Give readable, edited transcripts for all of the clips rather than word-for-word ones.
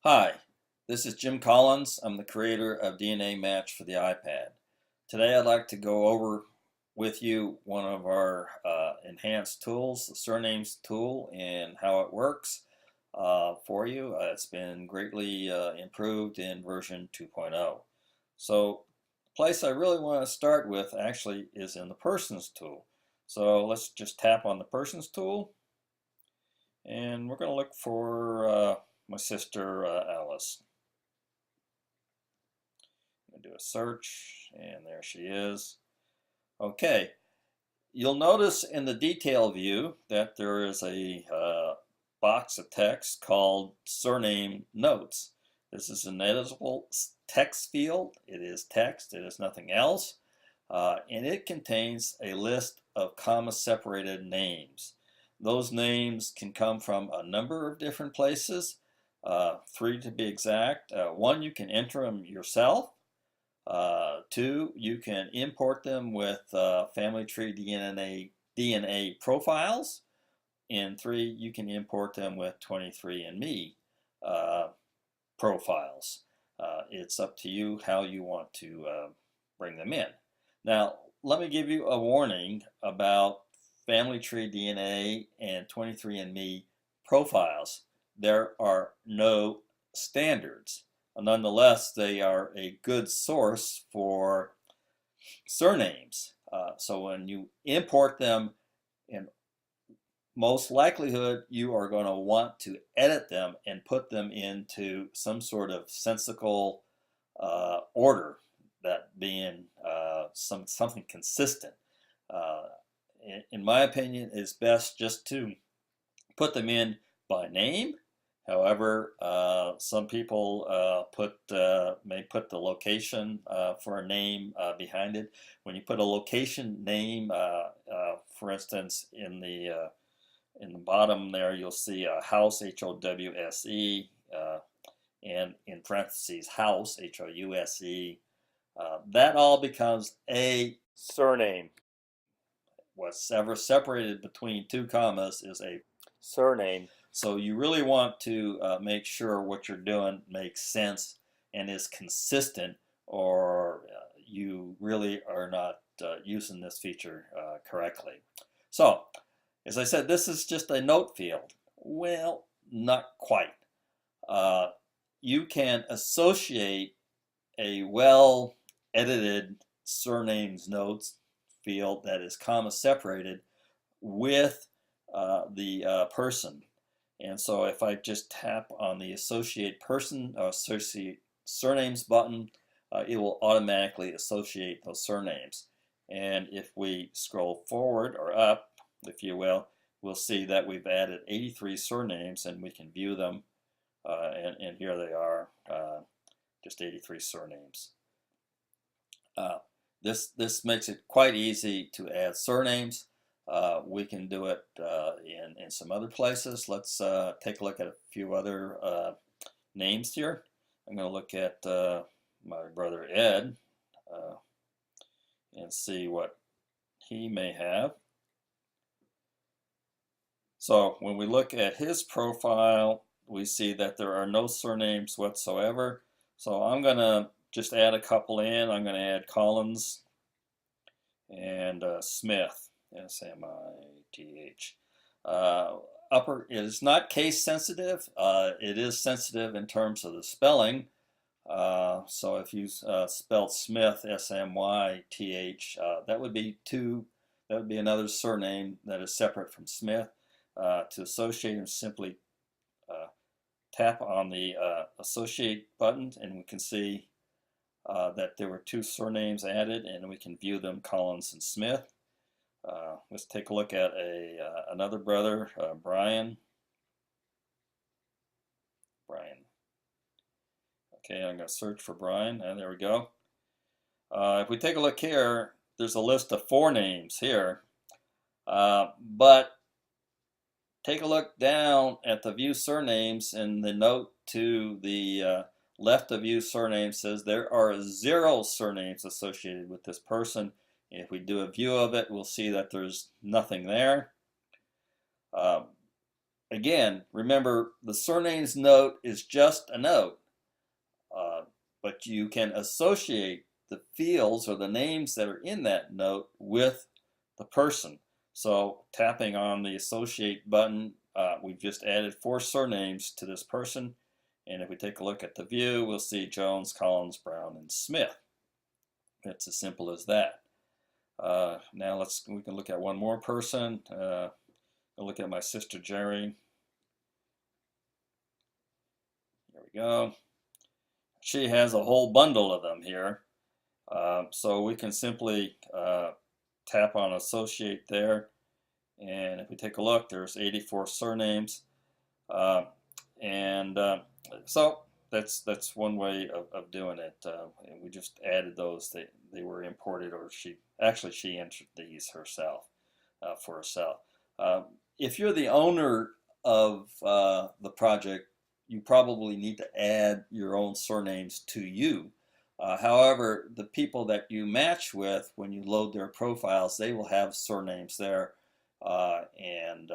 Hi, this is Jim Collins. I'm the creator of DNAMatch for the iPad. Today I'd like to go over with you one of our enhanced tools, the Surnames tool, and how it works for you. It's been greatly improved in version 2.0. So the place I really want to start with actually is in the Persons tool. So let's just tap on the Persons tool, and we're going to look for my sister Alice. Do a search, and there she is. Okay, you'll notice in the detail view that there is a box of text called Surname Notes. This is an editable text field. It is text, it is nothing else, and it contains a list of comma-separated names. Those names can come from a number of different places, 3 to be exact. 1, you can enter them yourself. 2, you can import them with family tree DNA profiles. And 3, you can import them with 23andMe profiles. It's up to you how you want to bring them in. Now, let me give you a warning about family tree DNA and 23andMe profiles. There are no standards. Nonetheless, they are a good source for surnames. So when you import them, in most likelihood, you are going to want to edit them and put them into some sort of sensical order, that being something consistent. Uh, in my opinion, it's best just to put them in by name. However, some people may put the location for a name behind it. When you put a location name, for instance, in the bottom there, you'll see house, HOWSE, and in parentheses house, HOUSE. That all becomes a surname. What's ever separated between 2 commas is a surname. So you really want to make sure what you're doing makes sense and is consistent, or you really are not using this feature correctly. So, as I said, this is just a note field. Well, not quite. You can associate a well-edited surnames notes field that is comma separated with the person. And so if I just tap on the associate person or associate surnames button, it will automatically associate those surnames. And if we scroll forward or up, if you will, we'll see that we've added 83 surnames, and we can view them. And here they are, just 83 surnames. This makes it quite easy to add surnames. We can do it in some other places. Let's take a look at a few other names here. I'm going to look at my brother Ed and see what he may have. So when we look at his profile, we see that there are no surnames whatsoever. So I'm going to just add a couple in. I'm going to add Collins and Smith, S-M-I-T-H. It is not case sensitive. It is sensitive in terms of the spelling. So if you spelled Smith, S-M-Y-T-H, that would be another surname that is separate from Smith. To associate them, simply tap on the associate button, and we can see that there were 2 surnames added, and we can view them, Collins and Smith. Let's take a look at another brother, Brian. Okay, I'm going to search for Brian, and there we go. If we take a look here, there's a list of 4 names here, but take a look down at the View Surnames, and the note to the left of View Surnames says there are 0 surnames associated with this person. If we do a view of it, we'll see that there's nothing there. again, remember the surnames note is just a note, but you can associate the fields or the names that are in that note with the person. So tapping on the associate button, we've just added 4 surnames to this person. And if we take a look at the view, we'll see Jones, Collins, Brown, and Smith. It's as simple as that. Now we can look at one more person. I'll look at my sister Jerry. There we go. She has a whole bundle of them here. So we can simply tap on associate there. And if we take a look, there's 84 surnames. So that's one way of doing it. And we just added those. They were imported, or she entered these herself for herself. If you're the owner of the project, you probably need to add your own surnames to you. However, the people that you match with, when you load their profiles, they will have surnames there, and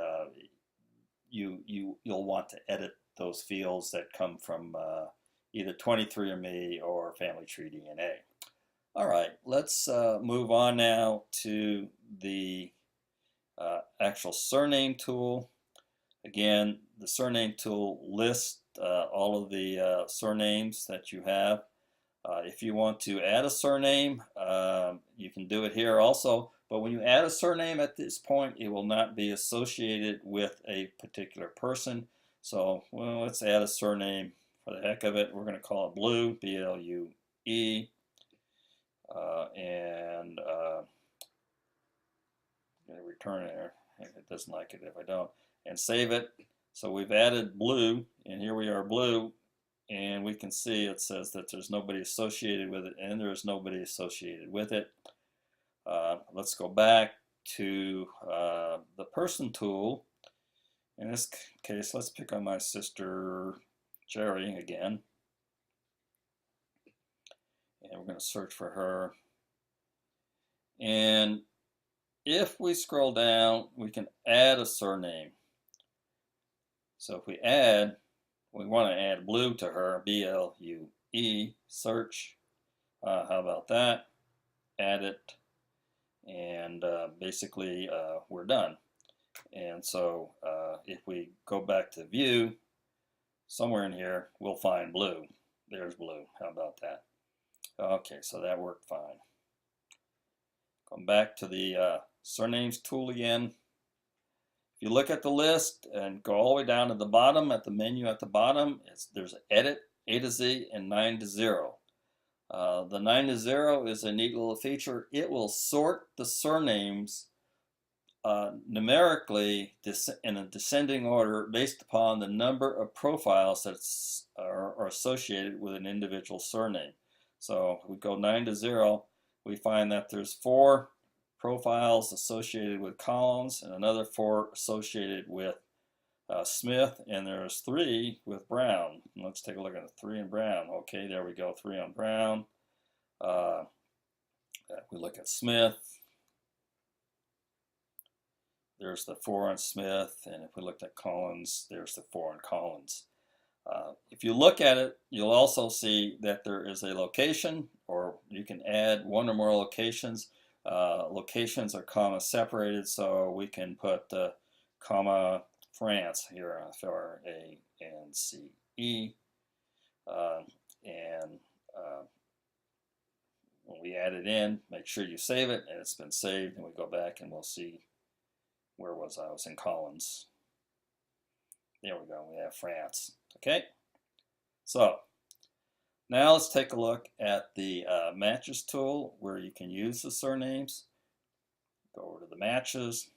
you'll want to edit those fields that come from either 23andMe or Family Tree DNA. All right, let's move on now to the actual Surname Tool. Again, the Surname Tool lists all of the surnames that you have. If you want to add a surname, you can do it here also. But when you add a surname at this point, it will not be associated with a particular person. So, well, let's add a surname for the heck of it. We're going to call it Blue, B-L-U-E. And I'm going to return it. It doesn't like it if I don't. And save it. So we've added Blue, and here we are, Blue. And we can see it says that there's nobody associated with it, and there is nobody associated with it. Let's go back to the Person tool. In this case, let's pick on my sister Jerry again. And we're going to search for her. And if we scroll down, we can add a surname. So if we want to add Blue to her, B-L-U-E, search. How about that? Add it. And basically we're done. And so if we go back to view, somewhere in here we'll find Blue. There's Blue. How about that? Okay, so that worked fine. Come back to the Surnames tool again. If you look at the list and go all the way down to the bottom, at the menu at the bottom, there's Edit, A to Z, and 9 to 0. The 9 to 0 is a neat little feature. It will sort the surnames numerically in a descending order based upon the number of profiles that are associated with an individual surname. So if we go 9 to 0, we find that there's 4 profiles associated with Collins and another 4 associated with Smith, and there's 3 with Brown. And let's take a look at the 3 in Brown. Okay, there we go, 3 on Brown. We look at Smith. There's the 4 on Smith, and if we looked at Collins, there's the 4 on Collins. If you look at it, you'll also see that there is a location, or you can add 1 or more locations. Locations are comma separated, so we can put comma France here for A and C E. When we add it in, make sure you save it, and it's been saved, and we go back and we'll see where was I? I was in Collins. There we go, we have France. Okay, so now let's take a look at the Matches tool where you can use the surnames. Go over to the Matches,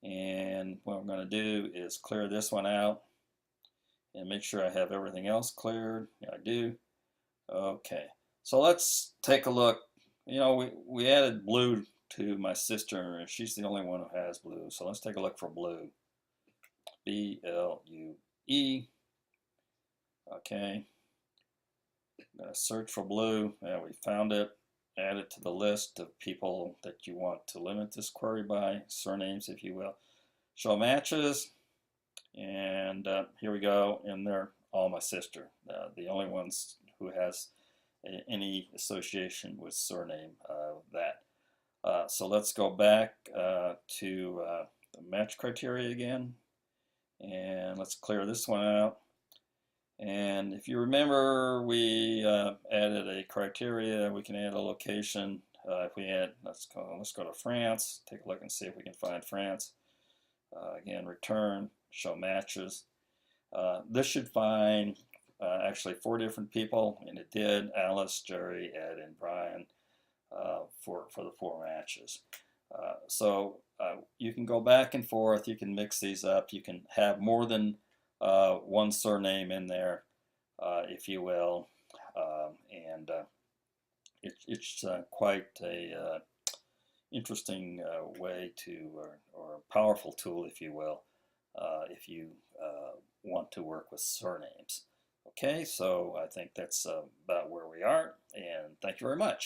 and what I'm going to do is clear this one out and make sure I have everything else cleared. Yeah, I do. Okay, so let's take a look. You know, we added Blue to my sister, and she's the only one who has Blue. So let's take a look for Blue. B-L-U-E. Okay. I'm going to search for Blue. Yeah, we found it. Add it to the list of people that you want to limit this query by, surnames, if you will. Show matches. And here we go, and they're all my sister. The only ones who has any association with surname that. So let's go back to the match criteria again, and let's clear this one out. And if you remember, we added a criteria. We can add a location. If we add, let's go to France. Take a look and see if we can find France. Again, return, show matches. This should find actually 4 different people, and it did. Alice, Jerry, Ed, and Brian for the 4 matches. So you can go back and forth. You can mix these up. You can have more than one surname in there, if you will, and it's quite a interesting way to, or a powerful tool, if you will, if you want to work with surnames. Okay, so I think that's about where we are, and thank you very much.